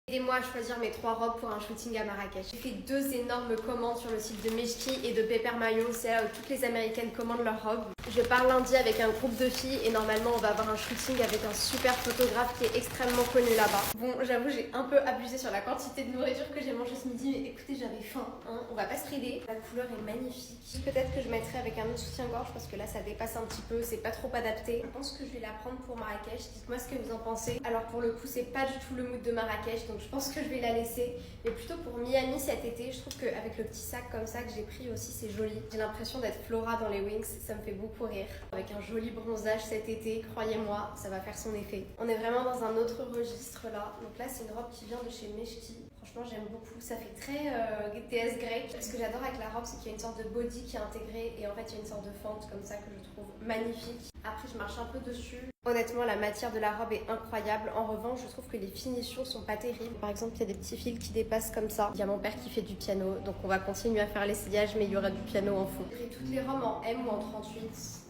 Aidez-moi à choisir mes 3 robes pour un shooting à Marrakech. J'ai fait 2 énormes commandes sur le site de Meshki et de Pepper Mayo, c'est là où toutes les américaines commandent leurs robes. Je pars lundi avec un groupe de filles et normalement on va avoir un shooting avec un super photographe qui est extrêmement connu là-bas. Bon, j'avoue j'ai un peu abusé sur la quantité de nourriture que j'ai mangé ce midi, mais écoutez j'avais faim, hein. On va pas se priver. La couleur est magnifique. Peut-être que je mettrai avec un autre soutien-gorge parce que là ça dépasse un petit peu, c'est pas trop adapté. Je pense que je vais la prendre pour Marrakech, dites-moi ce que vous en pensez. Alors pour le coup c'est pas du tout le mood de Marrakech, donc je pense que je vais la laisser. Mais plutôt pour Miami cet été, je trouve qu'avec le petit sac comme ça que j'ai pris aussi c'est joli. J'ai l'impression d'être Flora dans les Wings, ça me fait beaucoup rire. Avec un joli bronzage cet été, croyez-moi, ça va faire son effet. On est vraiment dans un autre registre là. Donc là c'est une robe qui vient de chez Meshki. Franchement j'aime beaucoup, ça fait très déesse grecque. Ce que j'adore avec la robe c'est qu'il y a une sorte de body qui est intégrée et en fait il y a une sorte de fente comme ça que je trouve magnifique. Après je marche un peu dessus. Honnêtement la matière de la robe est incroyable. En revanche je trouve que les finitions sont pas terribles. Par exemple il y a des petits fils qui dépassent comme ça. Il y a mon père qui fait du piano donc on va continuer à faire l'essayage mais il y aura du piano en fond. J'ai pris toutes les robes en M ou en 38.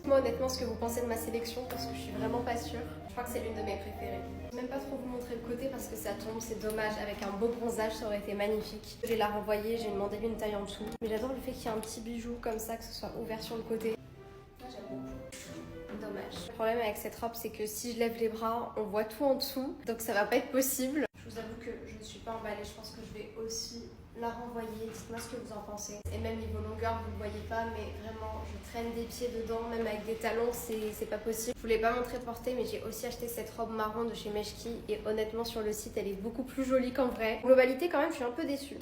Moi honnêtement ce que vous pensez de ma sélection parce que je suis vraiment pas sûre. Je crois que c'est l'une de mes préférées. Je vais même pas trop vous montrer le côté parce que ça tombe, c'est dommage. Avec un beau bronzage ça aurait été magnifique. Je vais la renvoyer, j'ai demandé une taille en dessous. Mais j'adore le fait qu'il y ait un petit bijou comme ça, que ce soit ouvert sur le côté. Moi j'aime beaucoup. Dommage. Le problème avec cette robe c'est que si je lève les bras on voit tout en dessous donc ça va pas être possible. Je vous avoue que je ne suis pas emballée, je pense que je vais aussi la renvoyer, dites-moi ce que vous en pensez. Et même niveau longueur vous ne voyez pas mais vraiment je traîne des pieds dedans, même avec des talons c'est pas possible. Je voulais pas montrer portée mais j'ai aussi acheté cette robe marron de chez Meshki et honnêtement sur le site elle est beaucoup plus jolie qu'en vrai. En globalité quand même je suis un peu déçue.